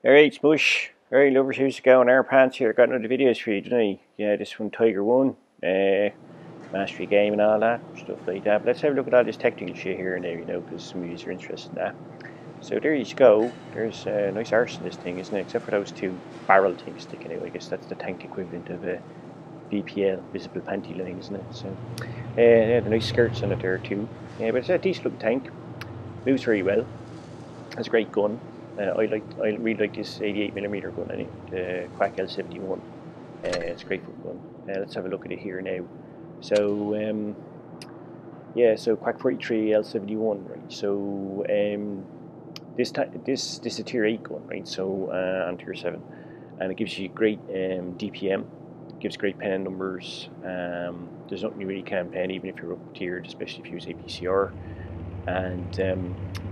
Alright, Smush. Alright, lovers, how's it going? Our pants here. Got another videos for you, didn't I? Yeah, this one, Tiger 1. Mastery game and all that, stuff like that. But let's have a look at all this technical shit here now, you know, because some of you are interested in that. So there you go. There's a nice arse in this thing, isn't it? Except for those two barrel things sticking out. I guess that's the tank equivalent of a VPL, visible panty line, isn't it? So, yeah, the nice skirts on it there too. Yeah, but it's a decent looking tank. Moves very well. Has a great gun. I really like this 88mm gun, I think, the Quack L71. It's a great gun. Let's have a look at it here now. So, yeah, so Quack 43 L71, right? So, this is a tier 8 gun, right? So, on tier 7, and it gives you great DPM. It gives great pen numbers. There's nothing you really can pen, even if you're up tiered, especially if you use APCR. And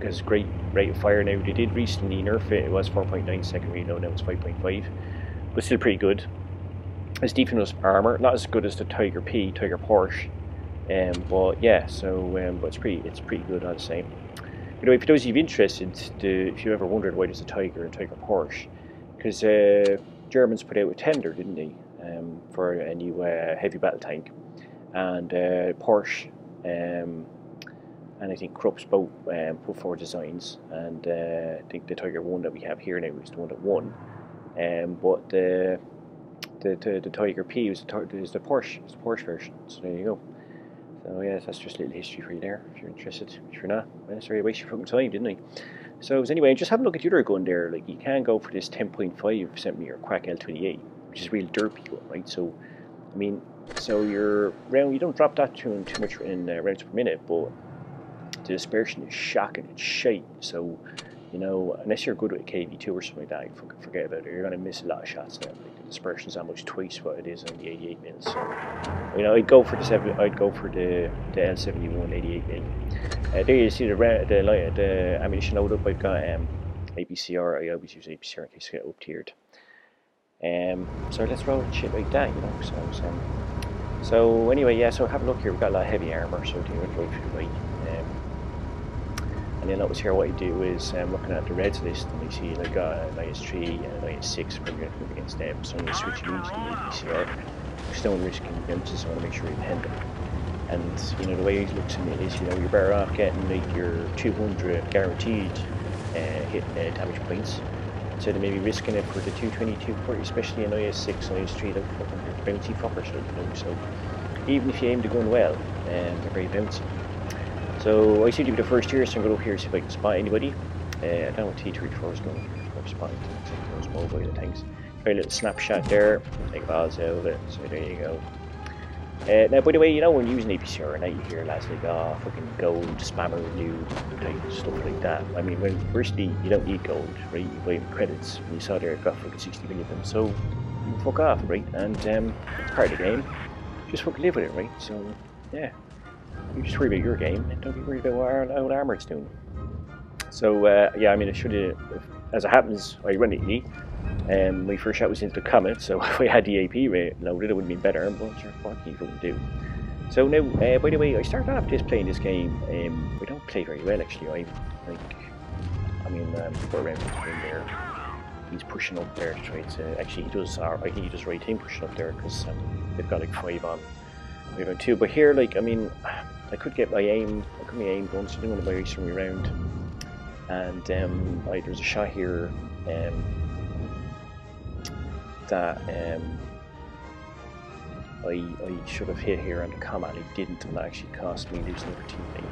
because great rate of fire now. They did recently nerf it. It was 4.9 second reload, now it's 5.5, but still pretty good. It's decent as armor, not as good as the Tiger Porsche, but yeah. So, but it's pretty good all the same. By the way, for those of you interested, if you ever wondered why there's a Tiger and Tiger Porsche, because Germans put out a tender, didn't they, for a new heavy battle tank, and Porsche. And I think Krupp's both put forward designs, and I think the Tiger 1 that we have here now is the one that won. But the Tiger P is the Porsche. It's the Porsche version. So there you go. So yeah, that's just a little history for you there, if you're interested. If you're not, well, sorry, I wasted your fucking time, didn't I? So anyway, just have a look at the other gun there. Like, you can go for this 10.5cm Quack L28, which is a real derpy gun, right? So, I mean, so you don't drop that too much in rounds per minute, but the dispersion is shocking. It's shite. So, you know, unless you're good with a KV2 or something like that, you fucking forget about it. You're gonna miss a lot of shots now. Like, the dispersion is almost twice what it is on the 88mm. So, you know, I'd go for the L71 88mm. There you see the ammunition load up. I've got APCR. I always use APCR in case I get up tiered. So let's roll shit like that, you know. So anyway, yeah. So have a look here. We've got a lot of heavy armor. So do it right through right. And then notice here what I do is looking at the reds list, and I see like an IS3 and an IS6 when you're going against them. So I'm going to switch these to the APCR. There's no risk in bounces, so I want to make sure you pen them. And you know, the way it looks in it is, you know, you're better off getting like your 200 guaranteed hit damage points, instead of maybe risking it for the 220, 240, especially in IS6 and IS3, they're fucking bouncy fuckers, like, you know. So even if you aim the gun well, they're very bouncy. So I seem to be the first here, so I'm going to go up here and see if I can spot anybody. I don't know what T-34 is going for spotting those mobile things. Try a little snapshot there, take balls out of it, so there you go. Now, by the way, you know, when using APCR, now you hear lads like, oh, fucking gold, spammer, new, type stuff like that. I mean, well, firstly, you don't need gold, right? You buy them credits, and you saw there, I've got fucking 60 million of them, so you can fuck off, right? And it's part of the game. Just fucking live with it, right? So, yeah. You just worry about your game and don't be worried about what armor it's doing. So yeah, I mean, it should have, as it happens, ironically, my first shot was into the Comet, so if I had the AP rate loaded, it would have been better, but you're fucking you wouldn't do. So now, by the way, I started off playing this game. I don't play very well actually. Before around there, he's pushing up there to try to. Actually, he does. I think he does right team pushing up there because they've got like 5 on. We have 2, but here, like, I mean, I could get my aim. I could my aim going, so I didn't want to waste me around. And there's a shot here that I should have hit here on the combat. I didn't, and that actually cost me losing over teammate.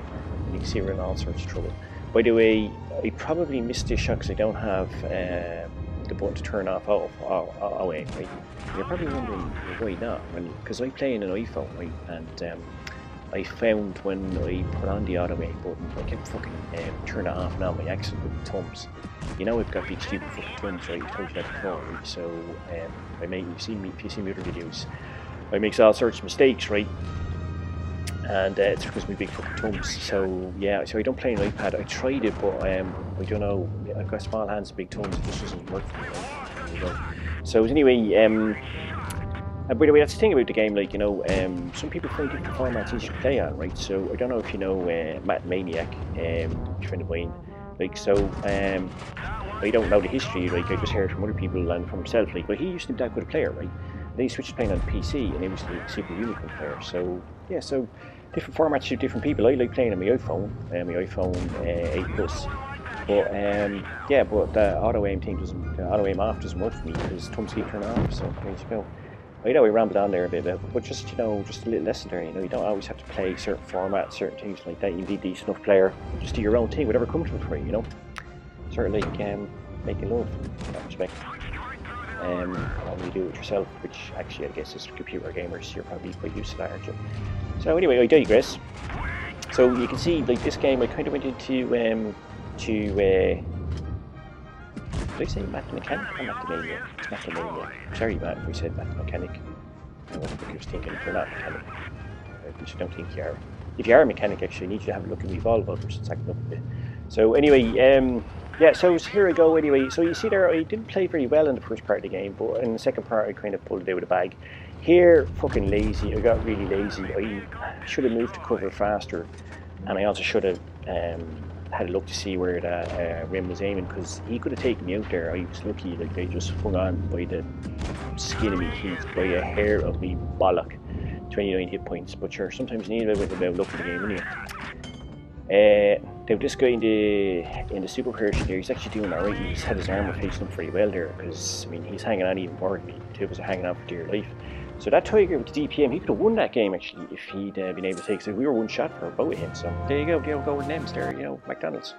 And you can see we're in all sorts of trouble. By the way, I probably missed this shot because I don't have the button to turn off away, right? You're probably wondering why not, because I play in an iPhone, right? And I found when I put on the auto aim button, I kept fucking turning it off and on by accident with the thumbs. You know, I've got big stupid fucking thumbs, right? I told you that before, right? So if you see me other videos, I make all sorts of mistakes, right? And it's because of my big fucking thumbs. So yeah, so I don't play an iPad. I tried it, but I don't know. I've got small hands and big thumbs. It just doesn't work for me. Right? There you go. So anyway, by the way, that's the thing about the game. Like, you know, some people find different formats easy to play on, right? So I don't know if you know Matt Maniac, a friend of mine. Like, so I don't know the history, like I just heard from other people and from himself, like, well, he used to be that good a player, right? Then he switched playing on PC, and he was the super unicorn player. So yeah, so different formats suit different people. I like playing on my iPhone, 8 Plus. But yeah, but the auto aim thing doesn't, the auto aim off doesn't work for me because thumbs keep turning off. So there you go. I know we rambled on there a bit, but just just a little lesson there. You don't always have to play certain formats, certain things like that. You can be a decent enough player, just do your own thing, whatever comes for you. Sort of like making love in that respect. And you do it yourself, which actually I guess as computer gamers you're probably quite used to that, aren't you? So anyway, I digress. So you can see, like, this game I kind of went into did I say Math Mechanic or Mathemania? It's Mathemania. Sorry, Matt, if we said Math Mechanic. I wasn't just thinking you're not mechanic. Which I don't think you are. If you are a mechanic, actually, you need to have a look at the Evolve others. It's acting up a bit. So anyway, yeah, so here I go anyway. So you see there, I didn't play very well in the first part of the game, but in the second part I kind of pulled it out of the bag. Here, fucking lazy. I got really lazy. I should have moved to cover faster, and I also should have had a look to see where that rim was aiming, because he could have taken me out there. I was lucky, like, I just hung on by the skin of me teeth, by a hair of me bollock. 29 hit points, but sure, sometimes you need a bit of luck in the game, anyway. Now this guy in the super version there, he's actually doing alright. He's had his armor facing up pretty well there, because I mean he's hanging on even more than me. The two of us are hanging on for dear life. So that Tiger with the DPM, he could have won that game actually if he'd been able to take. So we were one shot for both of him. So there you go with names there. McDonald's.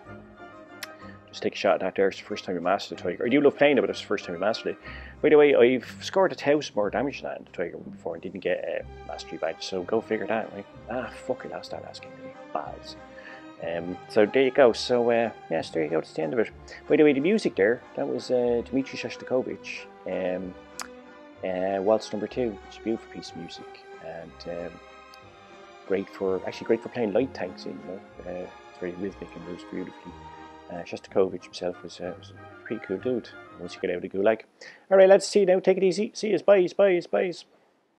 Just take a shot at that there. It's the first time we mastered the Tiger. I do love playing it, but it's the first time we mastered it. By the way, I've scored 1,000 more damage than that in the Tiger before and didn't get a mastery badge. So go figure that, right? Fuck, I lost that last game. Balls. So there you go. So yes, there you go. That's the end of it. By the way, the music there, that was Dmitry Shostakovich. Waltz number 2, which is a beautiful piece of music, and great for playing light tanks in. It's very rhythmic and moves beautifully. Shostakovich himself was a pretty cool dude once you get out of the gulag. All right, let's see now. Take it easy. See you. Bye.